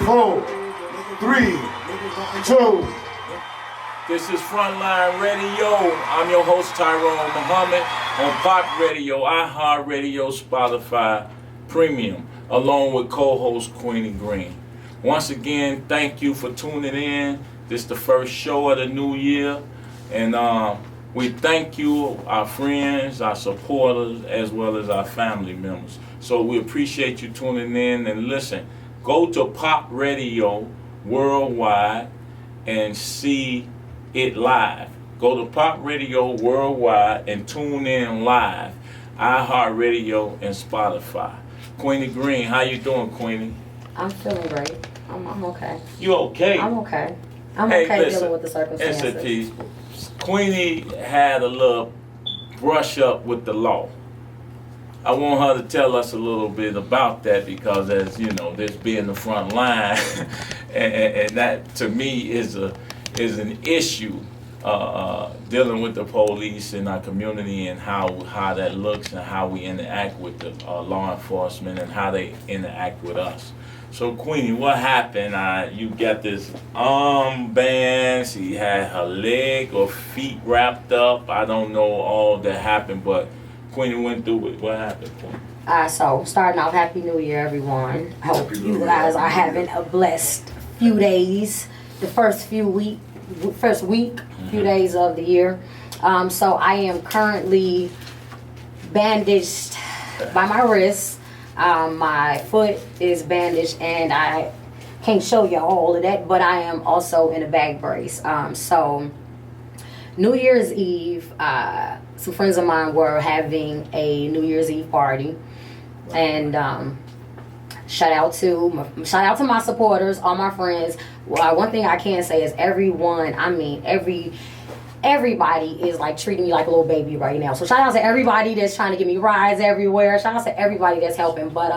4, 3, 2. This is Frontline Radio. I'm your host, Tryone Muhhammad, on Pop Radio, iHeartRadio, Spotify, Premium, along with co-host Queenie Greene. Once again, thank you for tuning in. This is the first show of the new year, and we thank you, our friends, our supporters, as well as our family members. So we appreciate you tuning in, and listen, go to Pop Radio Worldwide and see it live. Go to Pop Radio Worldwide and tune in live. iHeartRadio and Spotify. Queenie Greene, how you doing, Queenie? I'm feeling great. I'm okay. You okay? I'm okay. I'm hey, okay listen, dealing with the circumstances. Listen, Queenie had a little brush up with the law. I want her to tell us a little bit about that because, as you know, this being the front line, and that to me is an issue dealing with the police in our community and how that looks and how we interact with the law enforcement and how they interact with us. So Queenie, what happened? You got this armband. She had her leg or feet wrapped up. I don't know all that happened, but Queenie went through it. What happened, Queenie? So starting off, Happy New Year, everyone. I hope you guys are having a blessed few days. The first week, few days of the year. So I am currently bandaged by my wrist. My foot is bandaged, and I can't show you all of that, but I am also in a back brace. So New Year's Eve, some friends of mine were having a New Year's Eve party, and shout out to my supporters, all my friends. Well, one thing I can say is everybody is like treating me like a little baby right now. So shout out to everybody that's trying to give me rides everywhere. Shout out to everybody that's helping. But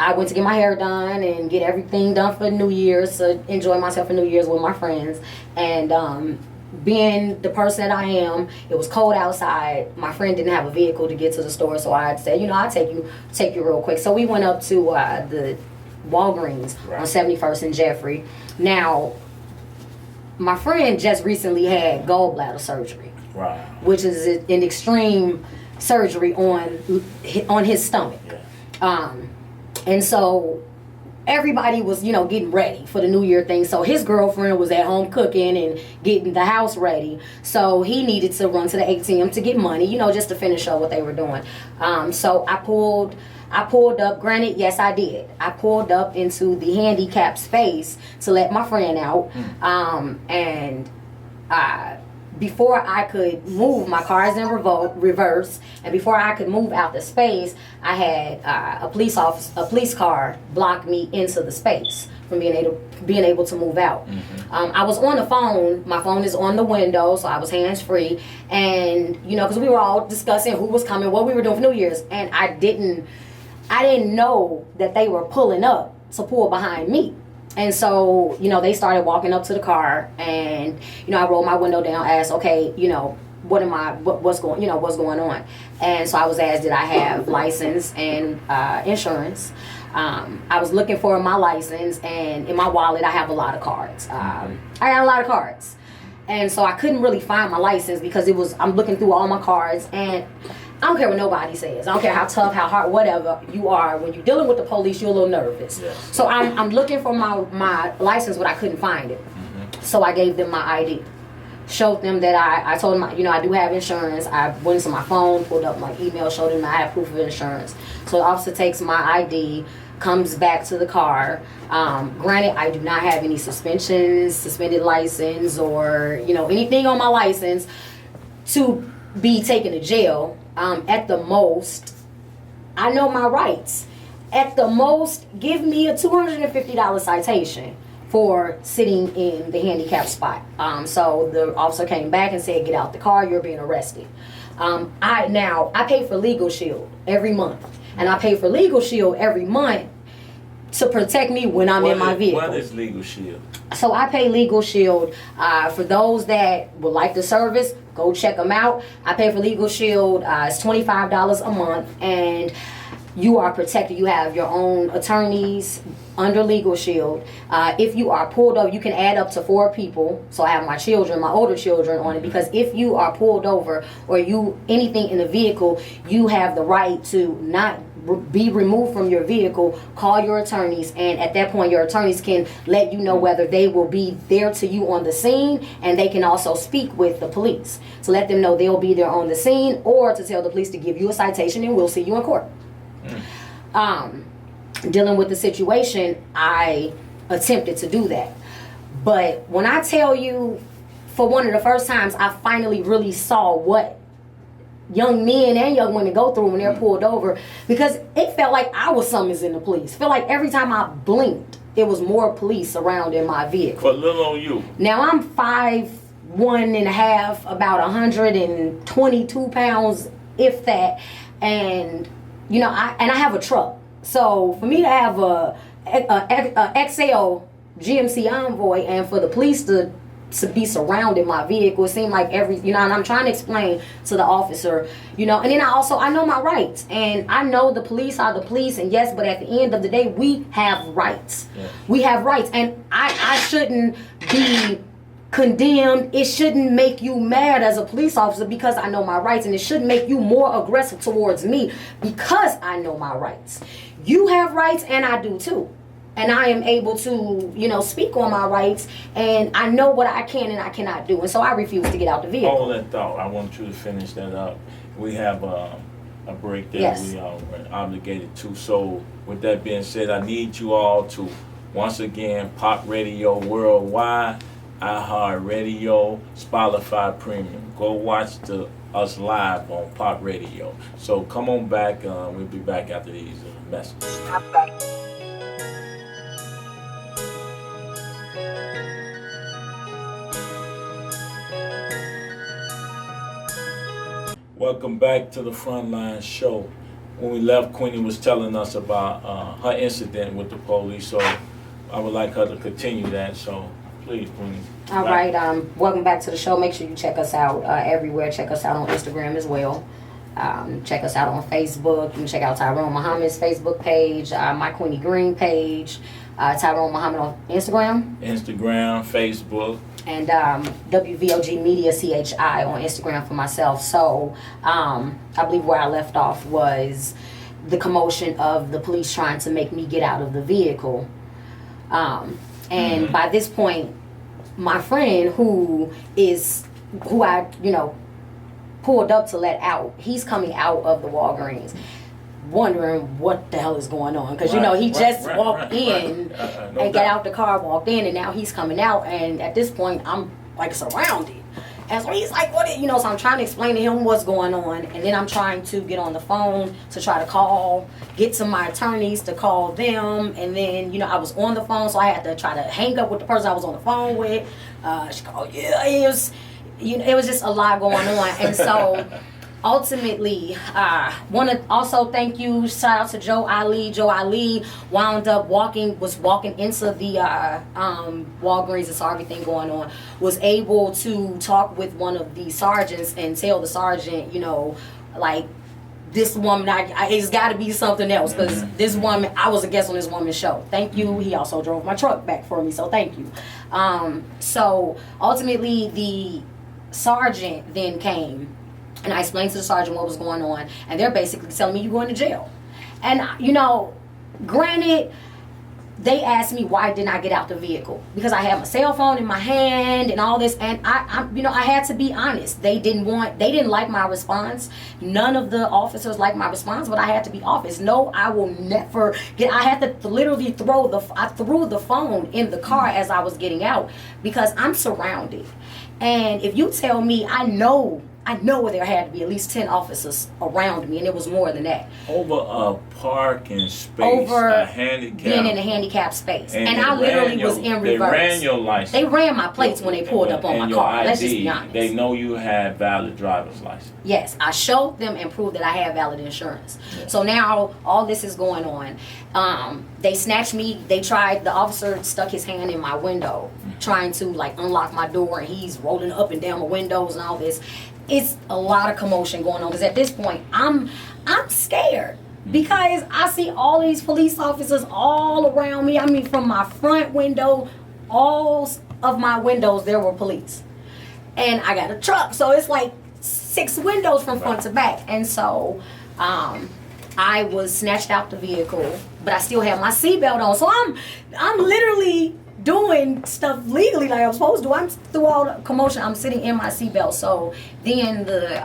I went to get my hair done and get everything done for New Year's to enjoy myself for New Year's with my friends. And being the person that I am, it was cold outside. My friend didn't have a vehicle to get to the store, so I said, I'll take you real quick. So we went up to the Walgreens on 71st and Jeffrey. Now, my friend just recently had gallbladder surgery, which is an extreme surgery on his stomach. Yeah. And so everybody was, getting ready for the New Year thing. So his girlfriend was at home cooking and getting the house ready. So he needed to run to the ATM to get money, just to finish up what they were doing. So I pulled up. Granted, yes, I did. I pulled up into the handicapped space to let my friend out. Before I could move, my car is in reverse, and before I could move out the space, I had a police car block me into the space from being able to move out. I was on the phone. My phone is on the window, so I was hands free, and because we were all discussing who was coming, what we were doing for New Year's, and I didn't know that they were pulling up to pull behind me. And so, they started walking up to the car, and, I rolled my window down, asked, okay, what's going on? And so I was asked, did I have license and insurance? I was looking for my license, and in my wallet, I have a lot of cards. I got a lot of cards. And so I couldn't really find my license because I'm looking through all my cards, and I don't care what nobody says. I don't care how tough, how hard, whatever you are. When you're dealing with the police, you're a little nervous. Yes. So I'm looking for my license, but I couldn't find it. So I gave them my ID. Showed them that I told them, I do have insurance. I went into my phone, pulled up my email, showed them I have proof of insurance. So the officer takes my ID, comes back to the car. Granted, I do not have any suspensions, suspended license, or, anything on my license to be taken to jail. At the most, I know my rights. At the most, give me a $250 citation for sitting in the handicapped spot. So the officer came back and said, get out the car, you're being arrested. I pay for Legal Shield every month. And I pay for Legal Shield every month to protect me when I'm in my vehicle. What is Legal Shield? So I pay Legal Shield. For those that would like the service, go check them out. I pay for Legal Shield. It's $25 a month. And you are protected. You have your own attorneys under legal shield. If you are pulled over, you can add up to 4 people. So I have my children, my older children on it, because if you are pulled over or anything in the vehicle, you have the right to not be removed from your vehicle. Call your attorneys, and at that point your attorneys can let you know whether they will be there to you on the scene, and they can also speak with the police to let them know they'll be there on the scene, or to tell the police to give you a citation and we'll see you in court. Dealing with the situation, I attempted to do that, but when I tell you, for one of the first times I finally really saw what young men and young women go through when they're pulled over, because it felt like I was summoning the police. Felt like every time I blinked, it was more police surrounding my vehicle. For little old you. Now I'm 5'1.5", about 122 pounds, if that, and I have a truck. So for me to have a XL GMC Envoy, and for the police to be surrounding my vehicle, it seemed like and I'm trying to explain to the officer, and then I know my rights, and I know the police are the police, and yes, but at the end of the day, we have rights. Yeah. We have rights, and I shouldn't be condemned. It shouldn't make you mad as a police officer because I know my rights, and it shouldn't make you more aggressive towards me because I know my rights. You have rights, and I do too. And I am able to, speak on my rights, and I know what I can and I cannot do. And so I refuse to get out the vehicle. Hold that thought. I want you to finish that up. We have a break that yes. we are obligated to. So with that being said, I need you all to, once again, Pop Radio Worldwide, iHeartRadio, Spotify Premium. Go watch us live on Pop Radio. So come on back. We'll be back after these messages. I'm back. Welcome back to the Frontline show. When we left, Queenie was telling us about her incident with the police, so I would like her to continue that. So please, Queenie. All right. Welcome back to the show. Make sure you check us out everywhere. Check us out on Instagram as well. Check us out on Facebook. You can check out Tryone Muhammad's Facebook page, my Queenie Greene page, Tryone Muhammad on Instagram, Facebook, and WVOG Media CHI on Instagram for myself. So I believe where I left off was the commotion of the police trying to make me get out of the vehicle. And by this point, my friend who I pulled up to let out, he's coming out of the Walgreens, wondering what the hell is going on, because he just walked in and got out the car, walked in, and now he's coming out, and at this point I'm like surrounded, and so he's like, so I'm trying to explain to him what's going on, and then I'm trying to get on the phone to try to get to my attorneys to call them, and then I was on the phone, so I had to try to hang up with the person I was on the phone with. She called, it was just a lot going on, and so ultimately, want to also thank you, shout out to Joe Ali. Joe Ali wound up was walking into the Walgreens and saw everything going on, was able to talk with one of the sergeants and tell the sergeant, like, this woman, it's got to be something else, because this woman, I was a guest on this woman's show. Thank you. He also drove my truck back for me, so thank you. So ultimately, the sergeant then came, and I explained to the sergeant what was going on, and they're basically telling me, you're going to jail. And granted, they asked me why didn't I get out the vehicle, because I had my cell phone in my hand and all this, and I had to be honest. They didn't like my response. None of the officers liked my response, but I had to be honest. No, I will never I had to literally threw the phone in the car as I was getting out, because I'm surrounded. And if you tell me, I know there had to be at least 10 officers around me, and it was more than that. Over a parking space, a handicap. Being in a handicapped space. And I literally was in reverse. They ran your license. They ran my plates when they pulled up on my car. ID, let's just be honest. They know you had valid driver's license. Yes, I showed them and proved that I had valid insurance. Yeah. So now all this is going on. They snatched me. The officer stuck his hand in my window, trying to unlock my door, and he's rolling up and down my windows and all this. It's a lot of commotion going on, because at this point I'm scared. because I see all these police officers all around me. I mean, from my front window, all of my windows, there were police. And I got a truck, so it's like 6 windows from front to back. And so I was snatched out the vehicle, but I still have my seatbelt on. So I'm literally doing stuff legally like I'm supposed to. I'm through all the commotion. I'm sitting in my seatbelt. So then the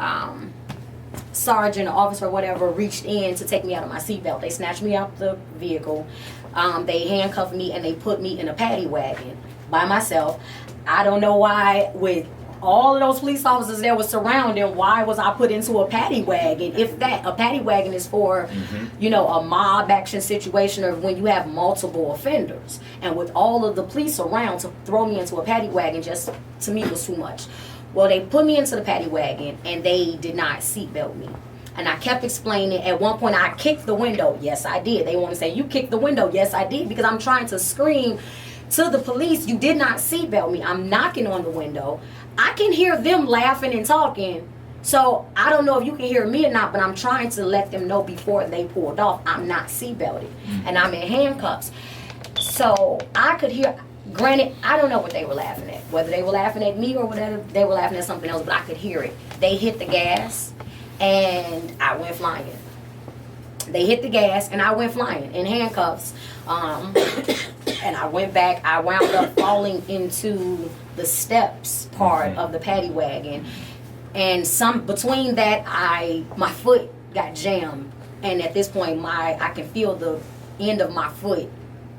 sergeant, officer, whatever, reached in to take me out of my seatbelt. They snatched me out the vehicle. They handcuffed me and they put me in a paddy wagon by myself. I don't know why, with all of those police officers that were surrounding, why was I put into a paddy wagon? If that, a paddy wagon is for, you know, a mob action situation or when you have multiple offenders. And with all of the police around, to throw me into a paddy wagon just, to me, was too much. Well, they put me into the paddy wagon and they did not seatbelt me. And I kept explaining. At one point, I kicked the window. Yes, I did. They want to say, you kicked the window. Yes, I did. Because I'm trying to scream to the police, you did not seatbelt me. I'm knocking on the window. I can hear them laughing and talking. So I don't know if you can hear me or not, but I'm trying to let them know before they pulled off, I'm not seatbelted. And I'm in handcuffs. So I could hear, granted, I don't know what they were laughing at. Whether they were laughing at me or whether they were laughing at something else, but I could hear it. They hit the gas and I went flying. They hit the gas and I went flying in handcuffs. And I went back. I wound up falling into the steps part of the paddy wagon. And between that, my foot got jammed. And at this point, I can feel the end of my foot.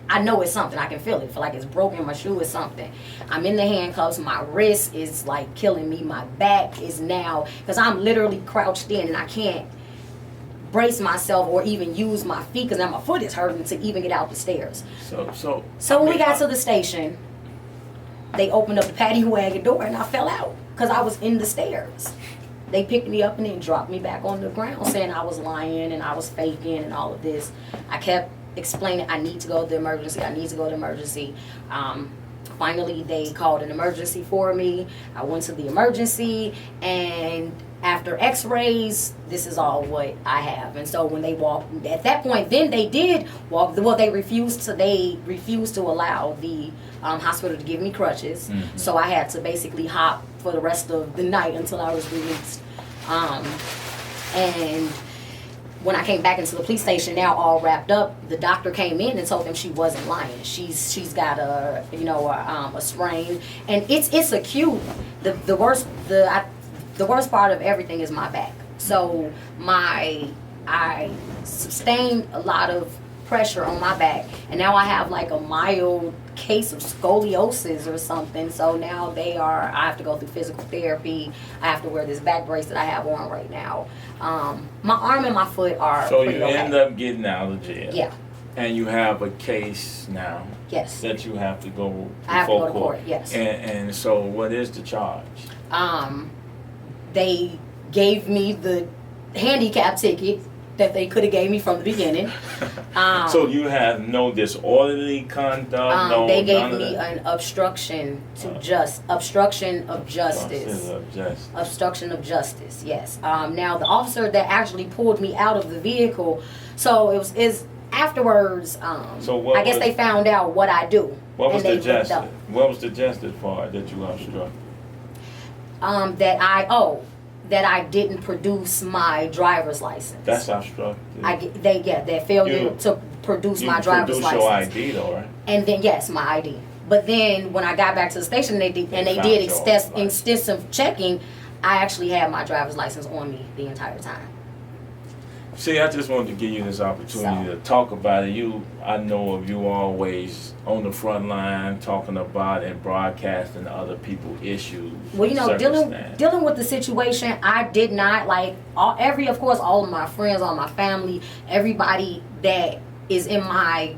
I know it's something. I can feel it. I feel like it's broken. My shoe is something. I'm in the handcuffs. My wrist is like killing me. My back is now, because I'm literally crouched in and I can't brace myself or even use my feet because now my foot is hurting to even get out the stairs. So when we got to the station, they opened up the paddy wagon door and I fell out because I was in the stairs. They picked me up and then dropped me back on the ground saying I was lying and I was faking and all of this. I kept explaining I need to go to the emergency. I need to go to the emergency. Finally, they called an emergency for me. I went to the emergency, and after x-rays, this is all what I have. And so when they walked, at that point, then they did walk, well, they refused to allow the hospital to give me crutches. So I had to basically hop for the rest of the night until I was released. And when I came back into the police station, now all wrapped up, the doctor came in and told them she wasn't lying. She's got a sprain, and it's acute. The worst part of everything is my back. So I sustained a lot of pressure on my back, and now I have like a mild case of scoliosis or something. So now I have to go through physical therapy. I have to wear this back brace that I have on right now. My arm and my foot are so pretty you okay. end up getting out of jail. Yeah. And you have a case now. Yes. That you have to go to I have to go to court. Yes. And so what is the charge? They gave me the handicap ticket that they could have gave me from the beginning. So you have no disorderly conduct? They gave me an obstruction of justice. Obstruction of justice, yes. Now the officer that actually pulled me out of the vehicle, so is afterwards, I guess they found out what I do. What was the justice? What was the justice part that you obstructed? That I didn't produce my driver's license. That's obstructed. They failed to produce my driver's license. You produced your ID though, right? And then yes, my ID. But then when I got back to the station, they did extensive checking. I actually had my driver's license on me the entire time. See, I just wanted to give you this opportunity to talk about it. I know of you always on the front line talking about and broadcasting to other people's issues. Well, dealing with the situation, I did not all of my friends, all my family, everybody that is in my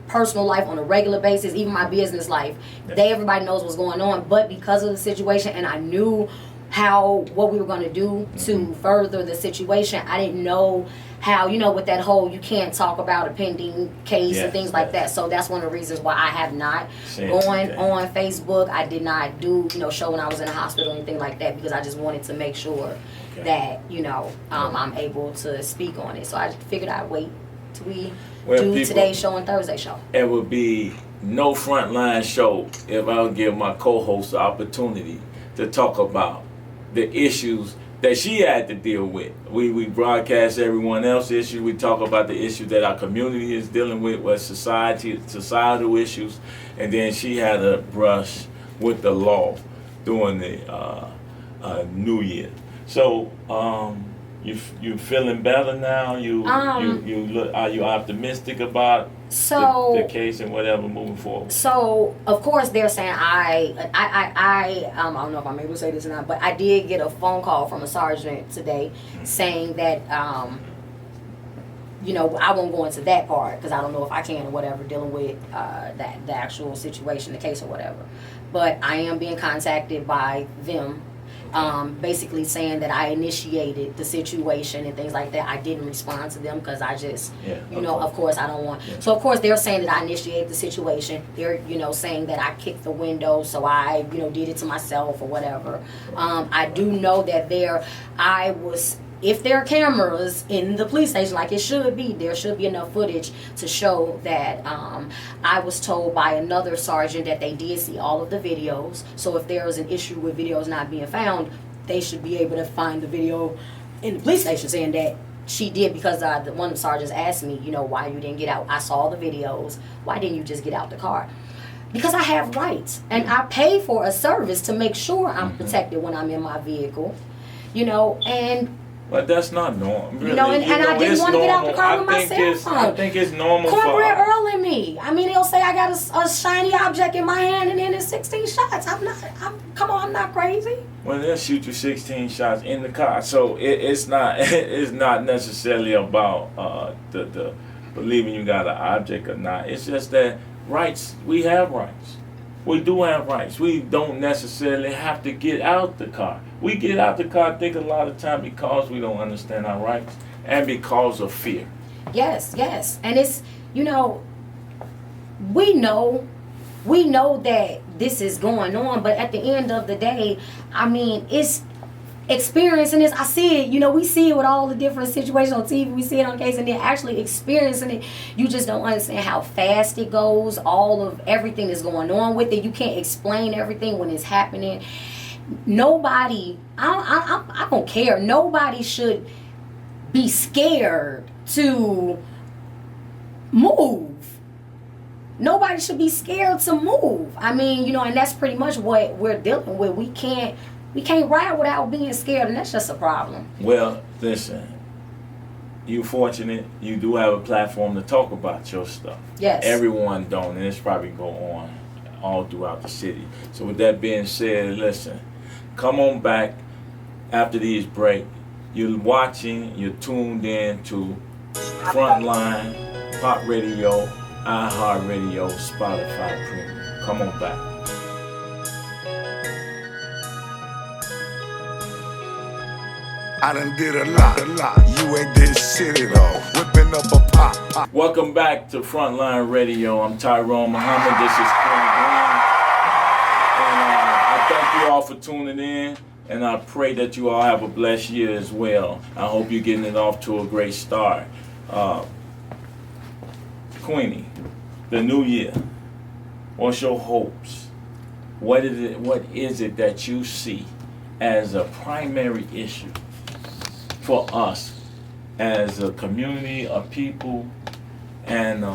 personal life on a regular basis, even my business life, everybody knows what's going on. But because of the situation, and I knew what we were going to do to further the situation, I didn't know how, you know, with that whole you can't talk about a pending case and things like that. yes. So that's one of the reasons why I have not Same gone thing. on Facebook. I did not do, you know, show when I was in the hospital or anything like that, because I just wanted to make sure that, you know, I'm able to speak on it. So I figured I'd wait till we do today's show and Thursday show. It would be no Frontline show if I don't give my co-host the opportunity to talk about the issues that she had to deal with. We broadcast everyone else's issues. We talk about the issues that our community is dealing with societal issues, and then she had to brush with the law during the New Year. So you feeling better now? You look, are you optimistic about the case and whatever moving forward? So of course they're saying I don't know if I'm able to say this or not, but I did get a phone call from a sergeant today saying that you know, I won't go into that part because I don't know if I can or whatever, dealing with the actual situation, the case or whatever. But I am being contacted by them, basically saying that I initiated the situation and things like that. I didn't respond to them because I just, you know, of course I don't want. So of course they're saying that I initiated the situation. They're, you know, saying that I kicked the window, so I, you know, did it to myself or whatever. I do know that if there are cameras in the police station, like it should be, there should be enough footage to show that I was told by another sergeant that they did see all of the videos. So if there was an issue with videos not being found, they should be able to find the video in the police station saying that she did, because one of the sergeants asked me, you know, why you didn't get out. I saw the videos. Why didn't you just get out the car? Because I have rights, and I pay for a service to make sure I'm protected when I'm in my vehicle, you know, and but that's not normal. Really. You know, and I didn't want to get out the car with my cell phone. I think it's normal Cornbread Earl in me. I mean, he'll say I got a shiny object in my hand and then it's 16 shots. I'm not crazy. Well, they'll shoot you 16 shots in the car. So it's not necessarily about the believing you got an object or not. It's just that rights, we have rights. We do have rights. We don't necessarily have to get out the car. We get out the car, I think, a lot of time because we don't understand our rights and because of fear. Yes. And it's, you know, we know that this is going on, but at the end of the day, I mean, it's experiencing this. I see it, you know, we see it with all the different situations on TV, we see it on case, and then actually experiencing it, you just don't understand how fast it goes, all of everything that's going on with it. You can't explain everything when it's happening. Nobody, I don't care, nobody should be scared to move. Nobody should be scared to move. I mean, you know, and that's pretty much what we're dealing with. We can't ride without being scared, and that's just a problem. Well, listen, you're fortunate. You do have a platform to talk about your stuff. Yes. Everyone don't, and it's probably go on all throughout the city. So with that being said, listen, come on back after these break. You're watching, you're tuned in to Frontline, Pop Radio, iHeartRadio, Spotify Premium. Come on back. I done did a lot. You ain't did shit at all. Whipping up a pop. Welcome back to Frontline Radio. I'm Tryone Muhhammad. This is Queenie. And I thank you all for tuning in. And I pray that you all have a blessed year as well. I hope you're getting it off to a great start. Queenie, the new year. What's your hopes? What is it that you see as a primary issue for us as a community of people, and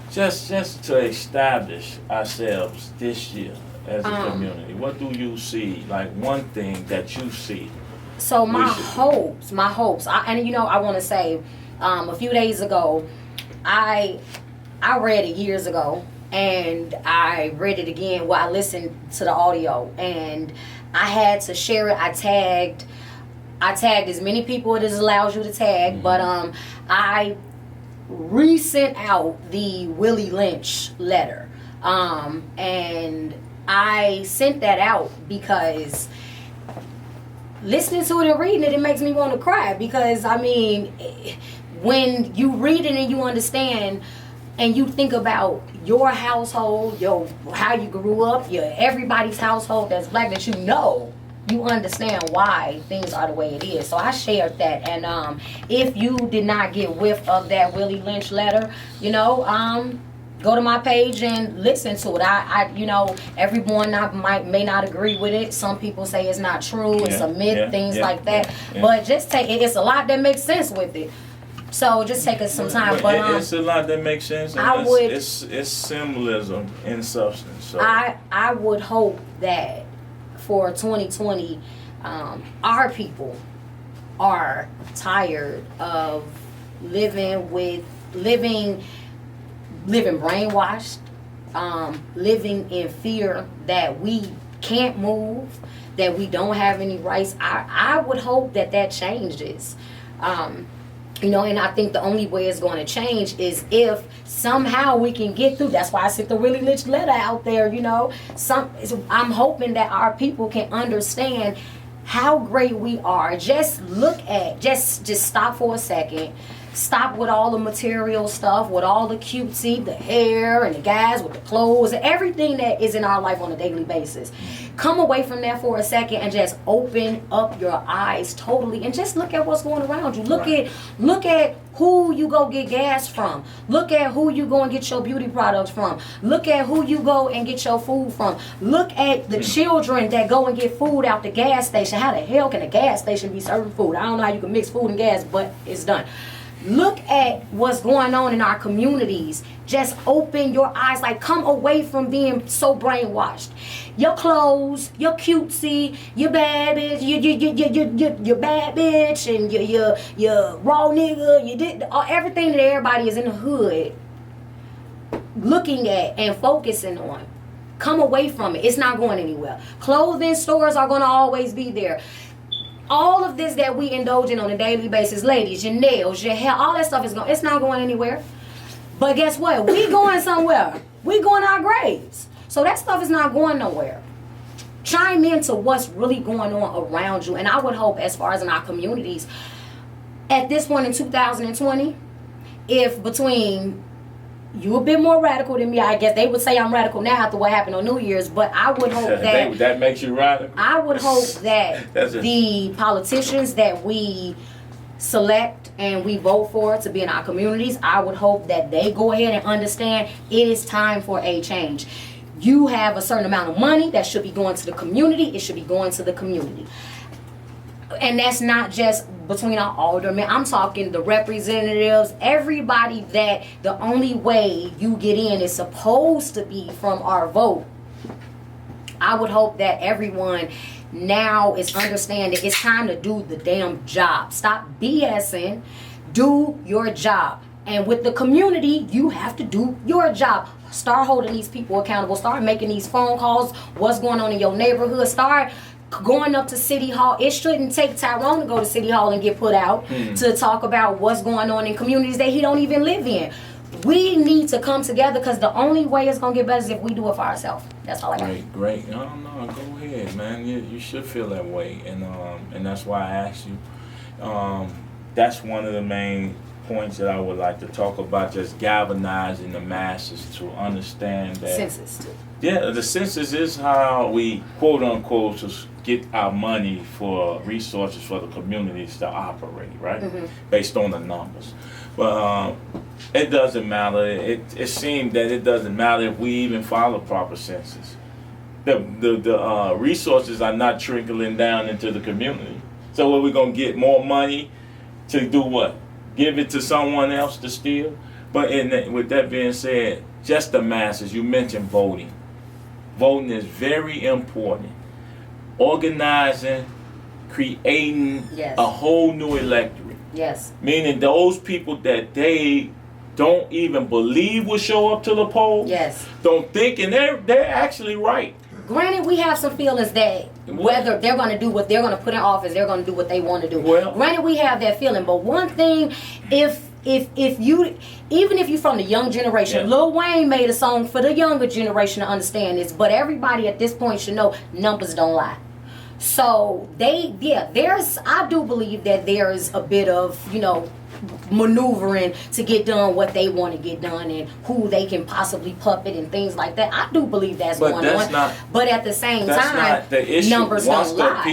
just to establish ourselves this year as a community? What do you see, like one thing that you see? So my hopes, and you know, I want to say, a few days ago, I read it years ago, and I read it again. Well, I listened to the audio, and I had to share it. I tagged as many people as it allows you to tag, but I resent out the Willie Lynch letter, and I sent that out because listening to it and reading it, it makes me want to cry because I mean, when you read it and you understand and you think about your household, how you grew up, everybody's household that's black that you understand why things are the way it is. So I shared that, and if you did not get whiff of that Willie Lynch letter, go to my page and listen to it. I everyone may not agree with it. Some people say it's not true, it's a myth, things like that. Yeah. But just take it. It's a lot that makes sense with it. So just take us some time. But it's a lot that makes sense. And it's symbolism in substance. So I would hope that for 2020, our people are tired of living brainwashed, living in fear that we can't move, that we don't have any rights. I would hope that changes. And I think the only way it's going to change is if somehow we can get through. That's why I sent the Willie Lynch letter out there, I'm hoping that our people can understand how great we are. Just stop for a second. Stop with all the material stuff, with all the cutesy, the hair and the guys with the clothes, and everything that is in our life on a daily basis. Come away from that for a second and just open up your eyes totally and just look at what's going around you. Look at who you go get gas from. Look at who you go and get your beauty products from. Look at who you go and get your food from. Look at the children that go and get food out the gas station. How the hell can a gas station be serving food? I don't know how you can mix food and gas, but it's done. Look at what's going on in our communities. Just open your eyes. Like, come away from being so brainwashed. Your clothes, your cutesy, your bad bitch, your bad bitch, and your raw nigga, everything that everybody is in the hood looking at and focusing on. Come away from it. It's not going anywhere. Clothing stores are going to always be there. All of this that we indulge in on a daily basis, ladies, your nails, your hair, all that stuff it's not going anywhere. But guess what? We going somewhere. We going our graves. So that stuff is not going nowhere. Chime into what's really going on around you. And I would hope, as far as in our communities, at this point in 2020, if between you a bit more radical than me, I guess they would say I'm radical now after what happened on New Year's, but I would hope that that makes you radical. I would hope that the politicians that we select and we vote for to be in our communities, I would hope that they go ahead and understand it is time for a change. You have a certain amount of money that should be going to the community. It should be going to the community. And that's not just between our aldermen. I'm talking the representatives, everybody, that the only way you get in is supposed to be from our vote. I would hope that everyone now is understanding it's time to do the damn job. Stop BSing. Do your job. And with the community, you have to do your job. Start holding these people accountable. Start making these phone calls. What's going on in your neighborhood? Start going up to City Hall. It shouldn't take Tyrone to go to City Hall and get put out to talk about what's going on in communities that he don't even live in. We need to come together because the only way it's going to get better is if we do it for ourselves. That's all I got. Great. No, go ahead, man. You should feel that way. And that's why I asked you. That's one of the main points that I would like to talk about, just galvanizing the masses to understand that. Census, too. Yeah, the census is how we, quote unquote, to get our money for resources for the communities to operate, right? Based on the numbers. But it doesn't matter. It seems that it doesn't matter if we even follow proper census. The resources are not trickling down into the community. So what, we're going to get more money to do what? Give it to someone else to steal? But with that being said, just the masses, you mentioned voting. Voting is very important. Organizing, creating a whole new electorate. Yes. Meaning those people that they don't even believe will show up to the polls. Yes. Don't think, and they're actually right. Granted, we have some feelings that whether they're going to do what they're going to put in office, they're going to do what they want to do. Well, granted, we have that feeling, but one thing, if you, even if you're from the young generation, Lil Wayne made a song for the younger generation to understand this, but everybody at this point should know numbers don't lie. So I do believe that there's a bit of, maneuvering to get done what they want to get done and who they can possibly puppet and things like that. I do believe that's going on. But at the same time, not the issue. Numbers once don't the lie.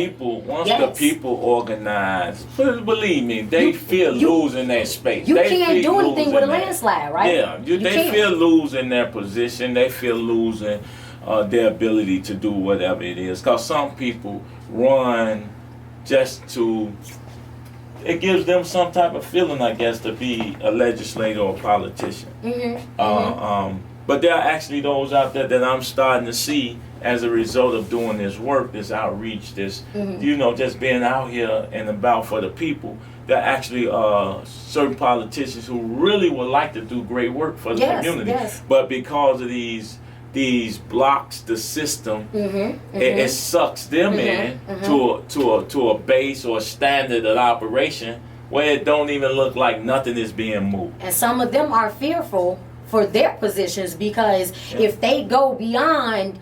the people organize, believe me, they feel losing their space. You they can't do anything with a that. landslide, right? Yeah, they feel losing their position. They feel losing their ability to do whatever it is. Because some people run just to. It gives them some type of feeling, I guess, to be a legislator or a politician. But there are actually those out there that I'm starting to see as a result of doing this work, this outreach, this, just being out here and about for the people. There are actually certain politicians who really would like to do great work for the community. Yes. But because of these blocks the system, it sucks them in to a base or a standard of operation where it don't even look like nothing is being moved. And some of them are fearful for their positions because if they go beyond,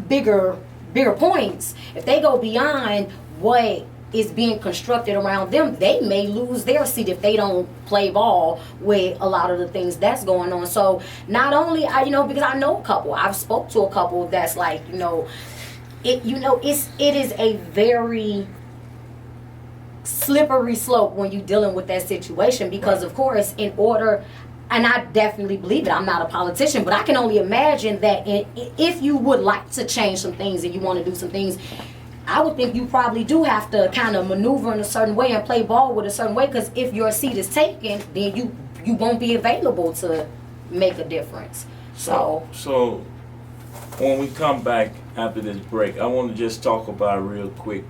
bigger points, if they go beyond what is being constructed around them, they may lose their seat if they don't play ball with a lot of the things that's going on. So not only because I know a couple, I've spoke to a couple that's like, it is a very slippery slope when you're dealing with that situation because of course in order, and I definitely believe it, I'm not a politician, but I can only imagine that if you would like to change some things and you want to do some things, I would think you probably do have to kind of maneuver in a certain way and play ball with a certain way, because if your seat is taken, then you won't be available to make a difference. So when we come back after this break, I want to just talk about real quick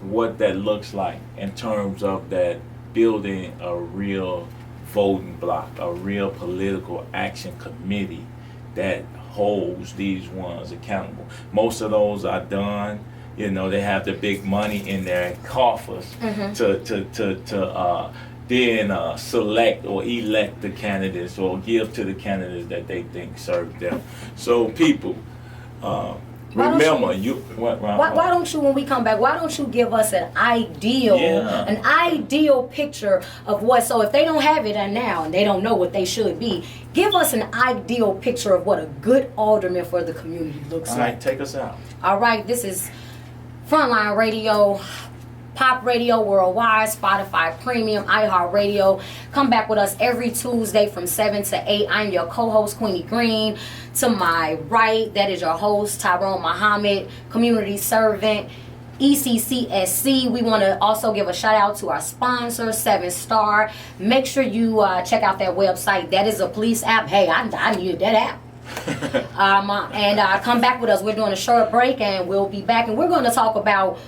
what that looks like in terms of that building a real voting block, a real political action committee that holds these ones accountable. Most of those are done. They have the big money in their coffers to then select or elect the candidates or give to the candidates that they think serve them. So people, remember, why don't you, when we come back, why don't you give us an ideal picture of what, so if they don't have it now and they don't know what they should be, give us an ideal picture of what a good alderman for the community looks like. All right, take us out. All right, this is Frontline Radio, Pop Radio Worldwide, Spotify Premium, iHeartRadio. Come back with us every Tuesday from 7 to 8. I'm your co-host, Queenie Greene. To my right, that is your host, Tryone Muhhammad, community servant, ECCSC. We want to also give a shout out to our sponsor, 7 Star. Make sure you check out their website. That is a police app. Hey, I needed that app. Come back with us. We're doing a short break and we'll be back, and we're going to talk about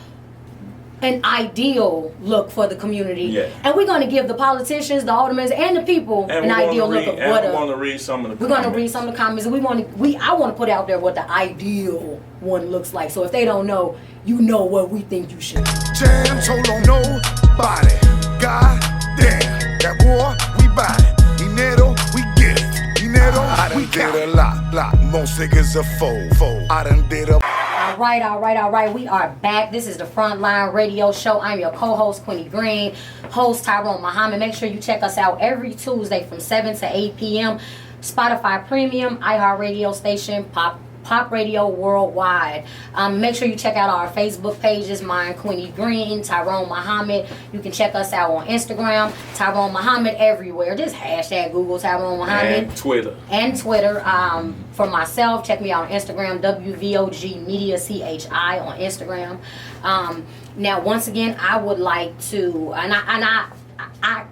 an ideal look for the community, and we're going to give the politicians, the aldermen, and the people an ideal look of what. We're going to read some of the. We're going to read some of the comments, and I want to put out there what the ideal one looks like. So if they don't know, what we think you should. Jam told on nobody. God damn, that boy, we buy it. Dinero, we get it. Dinero, we count it. A lot. Most niggas a foe. I done did a. All right. We are back. This is the Frontline Radio Show. I'm your co-host, Queenie Greene, host Tryone Muhhammad. Make sure you check us out every Tuesday from 7 to 8 p.m. Spotify Premium, iHeartRadio station, Pop Radio Worldwide. Make sure you check out our Facebook pages, mine, Queenie Greene, Tryone Muhhammad. You can check us out on Instagram, Tryone Muhhammad everywhere. Just hashtag Google Tryone Muhhammad. And Twitter. For myself, check me out on Instagram, WVOG Media CHI on Instagram. Now, once again, I would like to, I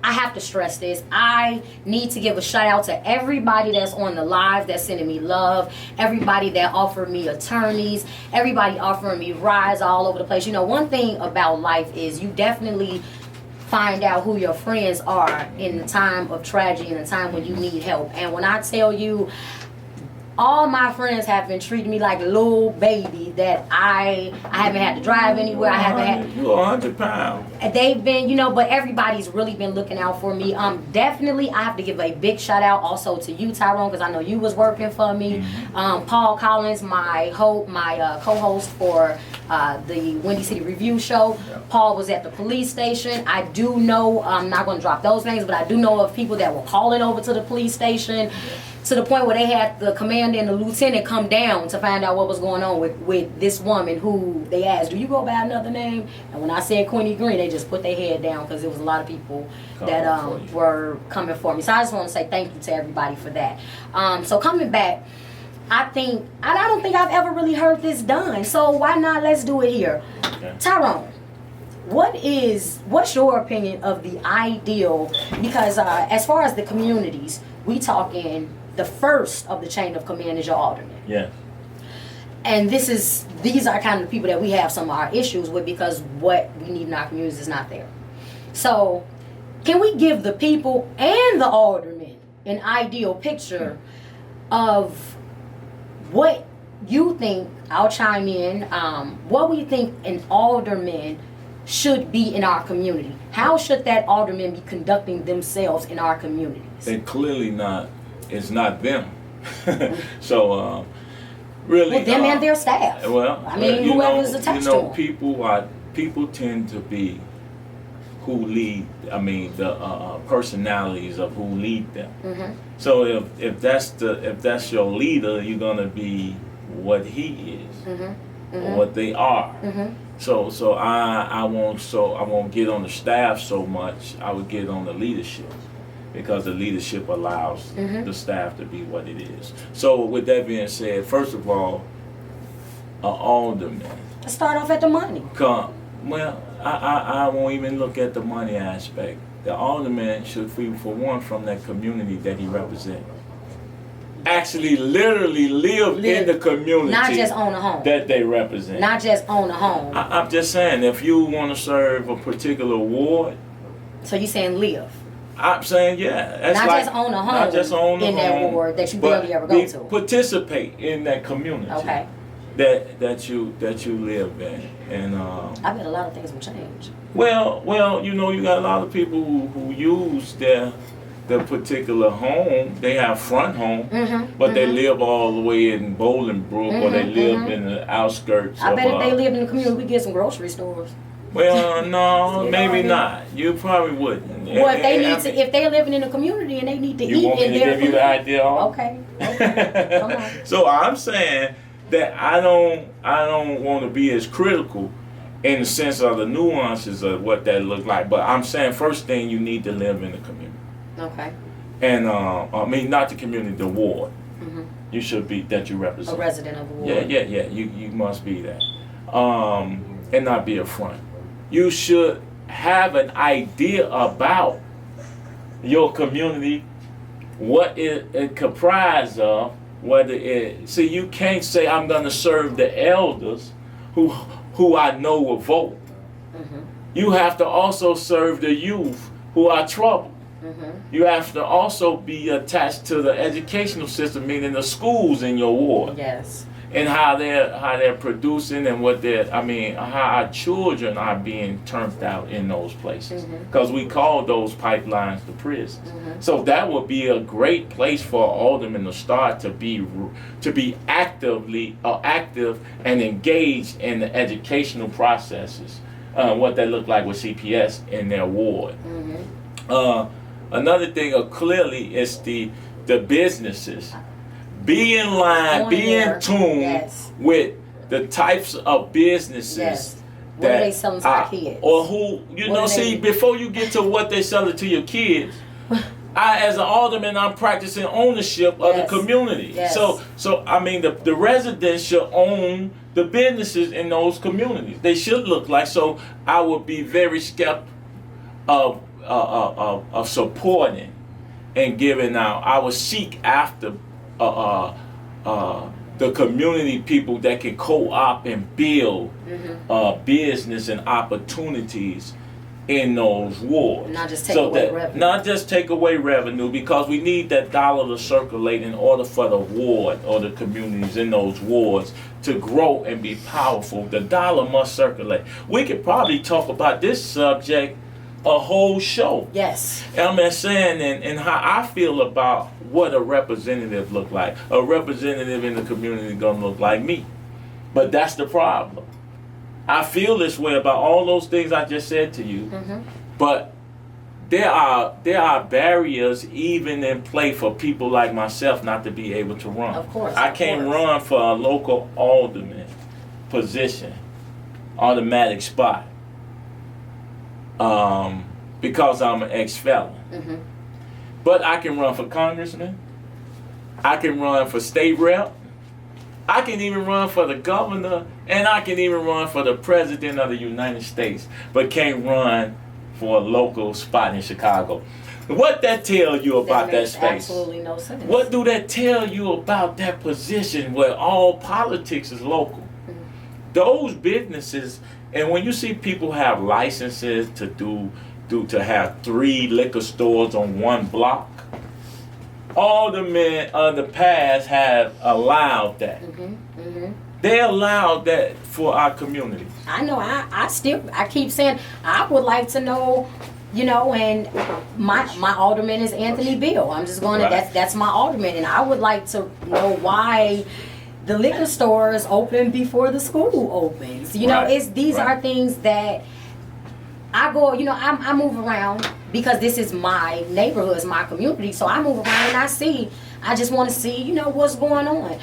have to stress this. I need to give a shout out to everybody that's on the live, that's sending me love, everybody that offered me attorneys, everybody offering me rides all over the place. One thing about life is you definitely find out who your friends are in the time of tragedy and the time when you need help. And when I tell you, all my friends have been treating me like a little baby that I haven't had to drive anywhere. I haven't had. You're 100 pounds. They've been, but everybody's really been looking out for me. Definitely, I have to give a big shout out also to you, Tyrone, because I know you was working for me. Paul Collins, my co-host for the Windy City Review show. Paul was at the police station. I do know, I'm not going to drop those names, but I do know of people that were calling over to the police station to the point where they had the commander and the lieutenant come down to find out what was going on with this woman who they asked, do you go by another name? And when I said Queenie Greene, they just put their head down because there was a lot of people that were coming for me. So I just want to say thank you to everybody for that. So coming back, I don't think I've ever really heard this done. So why not? Let's do it here. Okay. Tyrone, what's your opinion of the ideal? Because as far as the communities, we talking the first of the chain of command is your alderman. Yeah. And these are kind of the people that we have some of our issues with because what we need in our communities is not there. So can we give the people and the aldermen an ideal picture of what you think, I'll chime in, what we think an alderman should be in our community? How should that alderman be conducting themselves in our communities? They're clearly not, it's not them. So, really. Well, them and their staff. Well, I mean, whoever's attached to them. People tend to be who lead, the personalities of who lead them. Mm-hmm. So if that's your leader, you're gonna be what he is, or what they are. Mm-hmm. So I won't get on the staff so much. I would get on the leadership because the leadership allows the staff to be what it is. So with that being said, first of all, an alderman. Let's start off at the money. Well, I won't even look at the money aspect. The alderman should be, for one, from that community that he represents. Actually, literally live in the community. Not just own a home. That they represent. Not just own a home. I'm just saying, if you want to serve a particular ward. So you're saying live? I'm saying, yeah. That's not like, just own a home. Not just own a home. In that ward that you barely ever go to. Participate in that community. Okay. That you live in, and I bet a lot of things will change. Well, you got a lot of people who use their particular home. They have front home, but they live all the way in Bolingbrook, or they live in the outskirts. I bet if they lived in the community, we get some grocery stores. Well, no, maybe not. You probably wouldn't. Well, if they're living in a community and they need to eat, you want me to give you the idea? Okay. Come on. So I'm saying that I don't want to be as critical in the sense of the nuances of what that look like. But I'm saying first thing, you need to live in the community. Okay. And not the community, the ward. Mm-hmm. You should be that you represent. A resident of the ward. Yeah. You must be that. And not be a front. You should have an idea about your community, what it comprises of. See, you can't say I'm going to serve the elders who I know will vote. Mm-hmm. You have to also serve the youth who are troubled. Mm-hmm. You have to also be attached to the educational system, meaning the schools in your ward. Yes. And how they're producing and how our children are being turned out in those places. Because we call those pipelines the prisons. Mm-hmm. So that would be a great place for aldermen to start to be active and engaged in the educational processes. What they look like with CPS in their ward. Mm-hmm. Another thing clearly is the businesses. Be in line, be in tune with the types of businesses what are they selling to our kids? Or who, before you get to what they selling to your kids, as an alderman, I'm practicing ownership of the community. Yes. So the residents should own the businesses in those communities. They should look like, so I would be very skeptical of supporting and giving out. I would seek after the community people that can co-op and build business and opportunities in those wards. Not just take away revenue. Not just take away revenue, because we need that dollar to circulate in order for the ward or the communities in those wards to grow and be powerful. The dollar must circulate. We could probably talk about this subject a whole show. Yes. I'm just saying, and how I feel about what a representative look like. A representative in the community gonna look like me. But that's the problem. I feel this way about all those things I just said to you, but there are barriers even in play for people like myself not to be able to run. Of course. I can't run for a local alderman position, automatic spot, because I'm an ex-felon. But I can run for congressman. I can run for state rep. I can even run for the governor, and I can even run for the president of the United States, but can't run for a local spot in Chicago. What that tell you about that space? Absolutely no sense. What do that tell you about that position where all politics is local? Those businesses, and when you see people have licenses to have 3 liquor stores on one block, all the men of the past have allowed that. They allowed that for our community. I know. I keep saying I would like to know, and my alderman is Anthony Bill. I'm just going to that's my alderman, and I would like to know why the liquor stores open before the school opens. These are things that I go. I move around because this is my neighborhood, it's my community. So I move around and I just want to see, what's going on.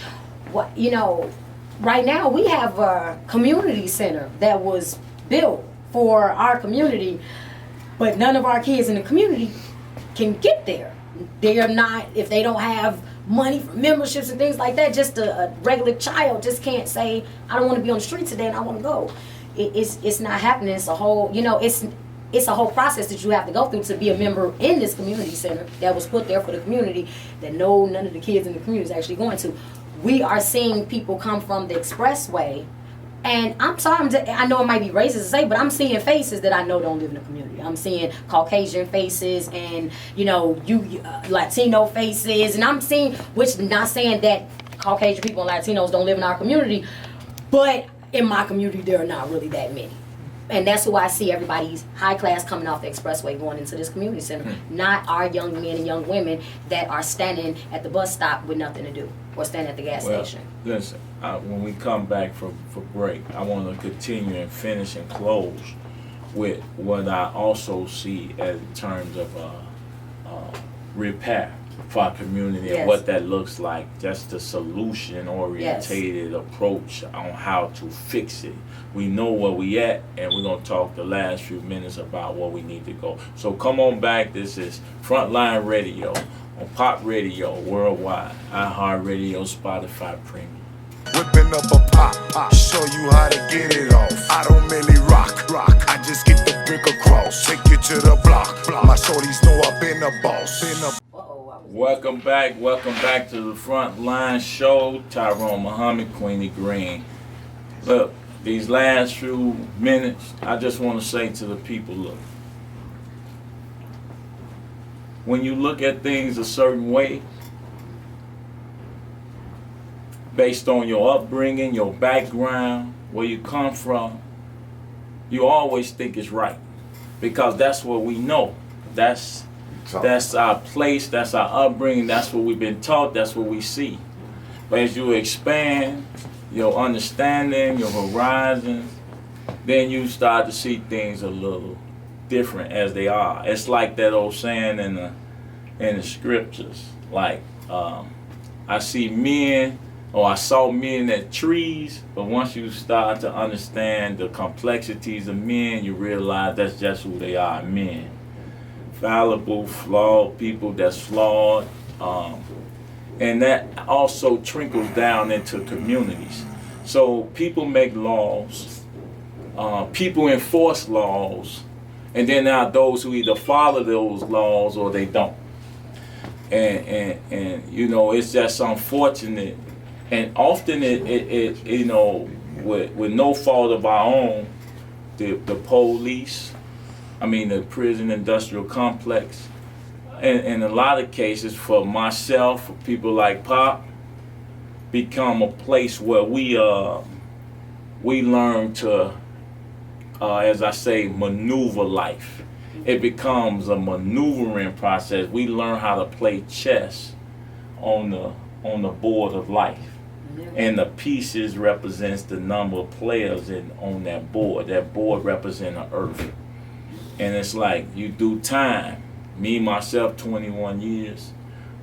Right now we have a community center that was built for our community, but none of our kids in the community can get there. They are not, if they don't have money for memberships and things like that, just a regular child just can't say, I don't want to be on the street today and I want to go. It's not happening. It's a whole, it's a whole process that you have to go through to be a member in this community center that was put there for the community that none of the kids in the community is actually going to. We are seeing people come from the expressway, and I'm sorry, I know it might be racist to say, but I'm seeing faces that I know don't live in the community. I'm seeing Caucasian faces and, Latino faces, and I'm seeing, which not saying that Caucasian people and Latinos don't live in our community, but in my community there are not really that many. And that's who I see everybody's high class coming off the expressway going into this community center. Not our young men and young women that are standing at the bus stop with nothing to do or standing at the gas station. Listen, when we come back for break, I want to continue and finish and close with what I also see in terms of repair for our community and what that looks like. Just a solution-orientated approach on how to fix it. We know where we at, and we're going to talk the last few minutes about where we need to go. So come on back. This is Frontline Radio on Pop Radio Worldwide, iHeartRadio, Spotify Premium. Whipping up a pop, show you how to get it off. I don't really rock, I just get the brick across. Take you to the block. My shorties know I've been a boss. Welcome back to the Frontline Show. Tryone, Muhhammad, Queenie, Greene. Look, these last few minutes, I just want to say to the people, look, when you look at things a certain way, based on your upbringing, your background, where you come from, you always think it's right, because that's what we know. That's our place, that's our upbringing, that's what we've been taught, that's what we see. But as you expand your understanding, your horizons, then you start to see things a little different as they are. It's like that old saying in the scriptures, like I see men, or I saw men at trees, but once you start to understand the complexities of men, you realize that's just who they are, men. Fallible, flawed people that's flawed. And that also trickles down into communities. So people make laws, people enforce laws, and then there are those who either follow those laws or they don't. And it's just unfortunate. And often it with no fault of our own, the police, the prison industrial complex. In a lot of cases, for myself, for people like Pop, become a place where we learn to, as I say, maneuver life. It becomes a maneuvering process. We learn how to play chess on the board of life. And the pieces represents the number of players on that board. That board represents the earth. And it's like you do time. Me, myself, 21 years.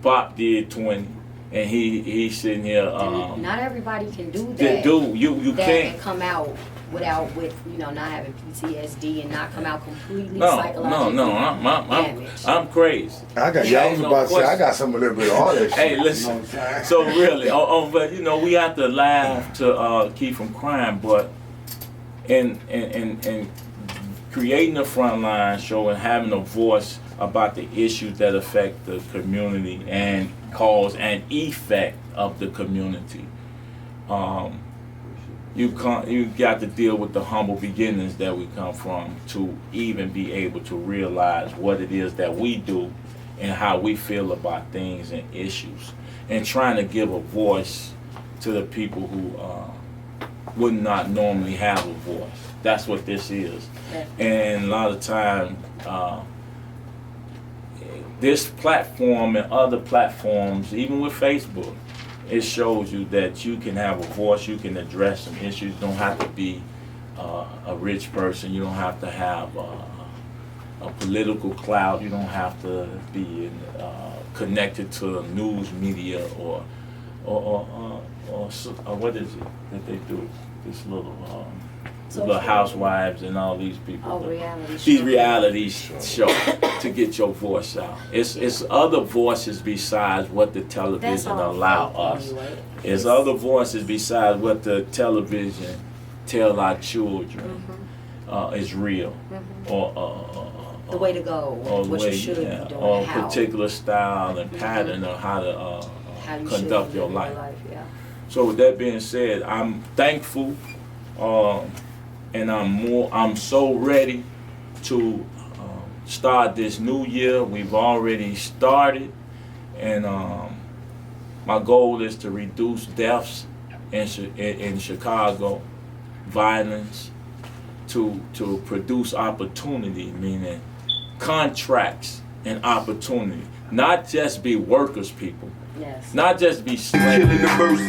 Pop did 20. And he's sitting here. Not everybody can do that. You can't. And come out with not having PTSD and not come out completely psychologically damaged. I'm crazy. I was about to say, I got some a little bit of all that shit. Hey, listen. You know what I'm saying? So really, but we have to laugh to keep from crying. But in creating a Frontline show and having a voice about the issues that affect the community and cause and effect of the community. You got to deal with the humble beginnings that we come from to even be able to realize what it is that we do and how we feel about things and issues, and trying to give a voice to the people who would not normally have a voice. That's what this is. And a lot of time, this platform and other platforms, even with Facebook, it shows you that you can have a voice, you can address some issues. You don't have to be a rich person, you don't have to have a political clout, you don't have to be connected to news media or what is it that they do? This little housewives and all these people. Oh, reality show. These reality show to get your voice out. It's other voices besides what the television allow us. Anyway. It's other voices besides what the television tell our children is real. Or the way to go, or what you should be doing, or a how. particular style and pattern of how to How you conduct should your live life. Yeah. So with that being said, I'm thankful, and I'm so ready to start this new year. We've already started, and my goal is to reduce deaths in Chicago, violence, to produce opportunity, meaning contracts and opportunity. Not just be workers, people. Yes. Not just be slaves. Not just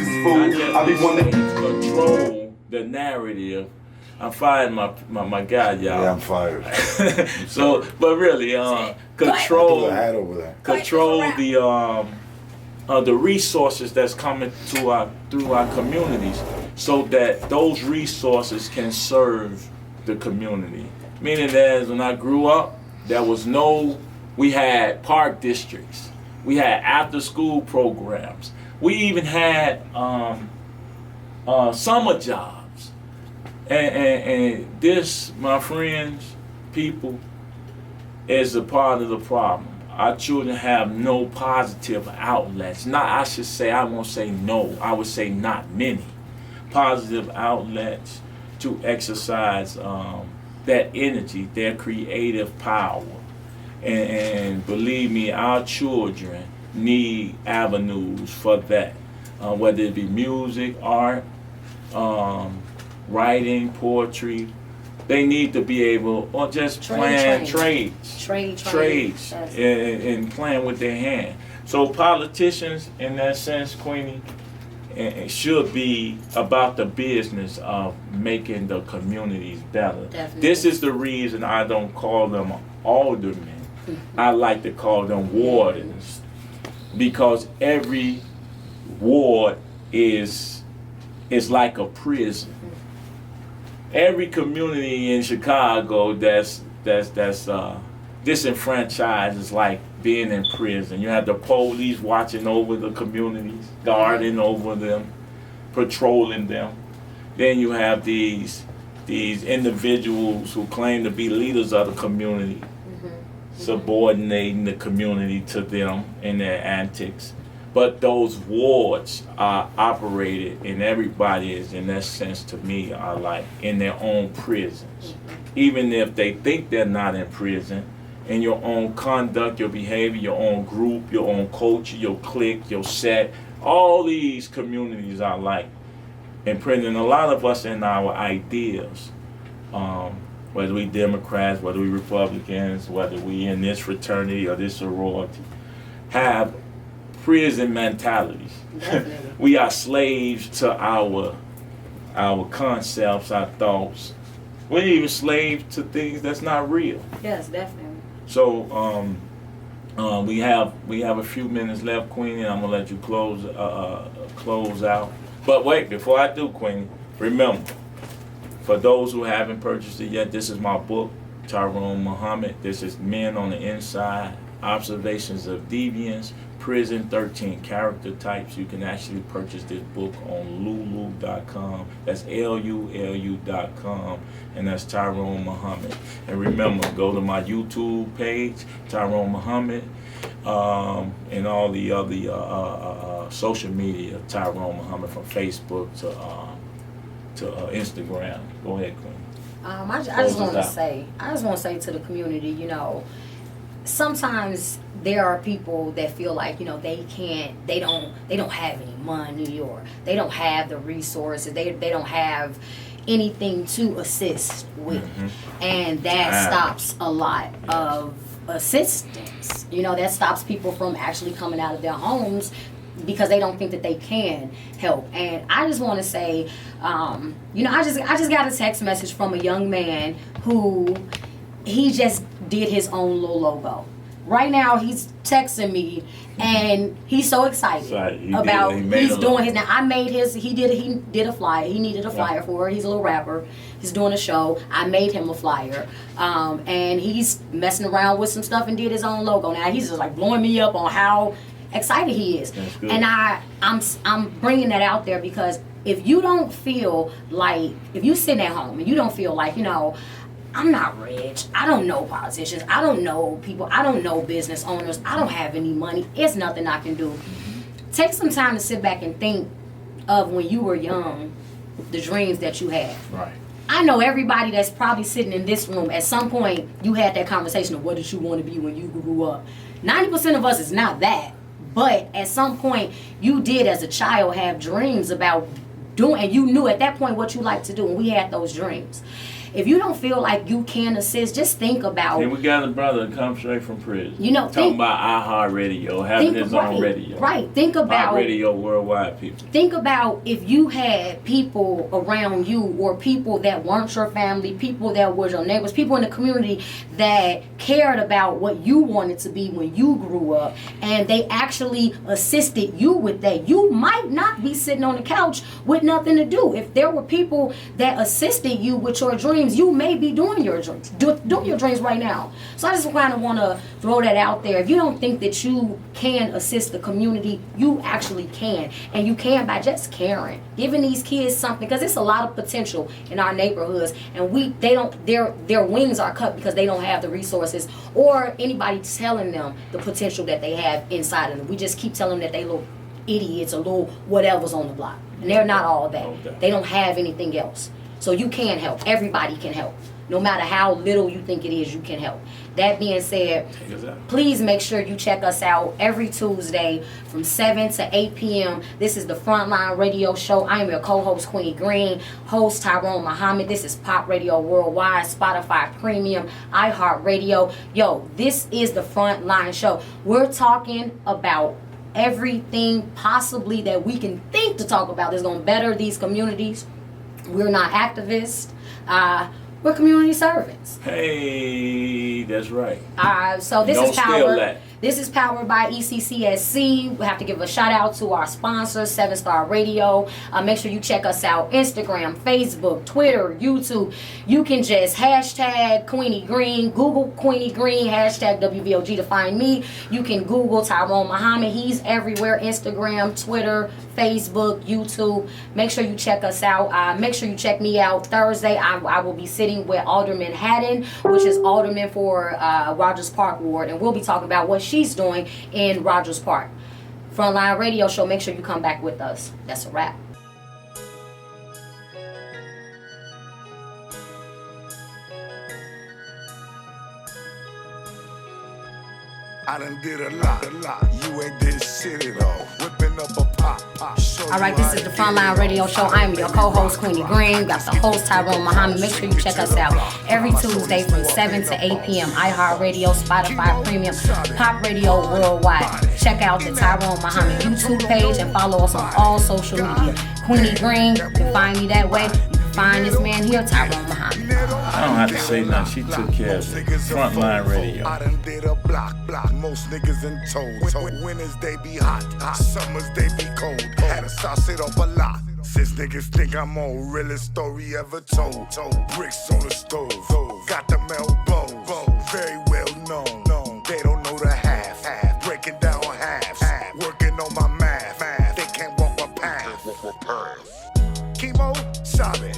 be slaves. Control the narrative. I'm fired, my guy, y'all. Yeah, I'm fired. So, but really, control the resources that's coming through our communities, so that those resources can serve the community. Meaning that when I grew up, we had park districts, we had after school programs, we even had summer jobs, and this, my friends, people, is a part of the problem. Our children have no positive outlets. I won't say no, I would say not many positive outlets to exercise that energy, their creative power. And believe me, our children need avenues for that, whether it be music, art, writing, poetry. They need to be able, or just plan trades and playing with their hand. So politicians, in that sense, Queenie, should be about the business of making the communities better. Definitely. This is the reason I don't call them aldermen. I like to call them wardens, because every ward is like a prison. Every community in Chicago that's disenfranchised is like being in prison. You have the police watching over the communities, guarding over them, patrolling them. Then you have these individuals who claim to be leaders of the community, subordinating the community to them in their antics. But those wards are operated, and everybody is, in that sense, to me, are like in their own prisons. Even if they think they're not in prison, in your own conduct, your behavior, your own group, your own culture, your clique, your set, all these communities are like in prison. And a lot of us in our ideas, whether we Democrats, whether we Republicans, whether we in this fraternity or this sorority, have prison mentalities. We are slaves to our concepts, our thoughts. We're even slaves to things that's not real. Yes, definitely. So we have a few minutes left, Queenie, and I'm gonna let you close out. But wait, before I do, Queenie, remember, for those who haven't purchased it yet, this is my book, Tryone Muhhammad. This is Men on the Inside, Observations of Deviance, Prison, 13 Character Types. You can actually purchase this book on lulu.com. That's LULU.com. And that's Tryone Muhhammad. And remember, go to my YouTube page, Tryone Muhhammad, and all the other social media, Tryone Muhhammad, from Facebook to Instagram. Go ahead, Queen. I just want to say to the community, you know, sometimes there are people that feel like, you know, they don't have any money, or they don't have the resources, they don't have anything to assist with, and that stops a lot of assistance. You know, that stops people from actually coming out of their homes because they don't think that they can help. And I just want to say, you know, I just got a text message from a young man who he just did his own little logo. Right now, he's texting me, and he's so excited about he's doing his. Now, I made his. He did a flyer. He needed a flyer for it. He's a little rapper. He's doing a show. I made him a flyer, and he's messing around with some stuff and did his own logo. Now he's just like blowing me up on how excited he is, and I'm bringing that out there because if you don't feel like, if you sitting at home and you don't feel like, you know, I'm not rich, I don't know politicians, I don't know people, I don't know business owners, I don't have any money, it's nothing I can do. Take some time to sit back and think of when you were young, the dreams that you had. Right. I know everybody that's probably sitting in this room, at some point you had that conversation of what did you want to be when you grew up. 90% of us is not that, but at some point you did as a child have dreams about doing, and you knew at that point what you like to do, and we had those dreams. If you don't feel like you can assist, just think about. And we got a brother that comes straight from prison. You know, talking about iHeartRadio, having his own radio. Right. Think about radio worldwide, people. Think about if you had people around you, or people that weren't your family, people that were your neighbors, people in the community that cared about what you wanted to be when you grew up, and they actually assisted you with that. You might not be sitting on the couch with nothing to do. If there were people that assisted you with your dreams, you may be doing your dreams, doing your dreams right now. So I just kind of want to throw that out there. If you don't think that you can assist the community, you actually can, and you can by just caring, giving these kids something, because it's a lot of potential in our neighborhoods, and their wings are cut because they don't have the resources or anybody telling them the potential that they have inside of them. We just keep telling them that they little idiots or little whatever's on the block, and they're not all that. Okay. They don't have anything else. So you can help. Everybody can help. No matter how little you think it is, you can help. That being said, please make sure you check us out every Tuesday from 7 to 8 p.m. This is the Frontline Radio Show. I am your co-host, Queenie Greene, host Tryone Muhhammad. This is Pop Radio Worldwide, Spotify Premium, iHeartRadio. Yo, this is the Frontline Show. We're talking about everything possibly that we can think to talk about that's going to better these communities. We're not activists. We're community servants. Hey, that's right. So this is powered. This is powered by ECCSC. We have to give a shout out to our sponsors, 7 Star Radio. Make sure you check us out: Instagram, Facebook, Twitter, YouTube. You can just hashtag Queenie Greene, Google Queenie Greene, hashtag WVOG to find me. You can Google Tryone Muhhammad. He's everywhere: Instagram, Twitter, Facebook, YouTube. Make sure you check us out. Make sure you check me out Thursday. I will be sitting with Alderman Haddon, which is Alderman for Rogers Park Ward, and we'll be talking about what she's doing in Rogers Park. Frontline Radio Show. Make sure you come back with us. That's a wrap. I done did a lot. You ain't did shit at all. Whipping up a pop. All right, this is the Frontline Radio Show. I'm your co-host, Queenie Greene. Got the host, Tyrone Muhhammad. Make sure you check us out every Tuesday from 7 to 8 p.m. iHeartRadio, Spotify Premium, Pop Radio Worldwide. Check out the Tyrone Muhhammad YouTube page and follow us on all social media. Queenie Greene, you can find me that way. You can find this man here, Tyrone Muhhammad. I don't have to say nothing. She took care of it. Frontline Radio. I done did a block. Most niggas in told. Winners they be hot. Summers they be cold. Had to sauce it up a lot. Since niggas think I'm on realest story ever told. Bricks on the stove. Got them elbows. Very well known. They don't know the half. Breaking down halves. Working on my math. They can't walk my path. Chemo, sabe.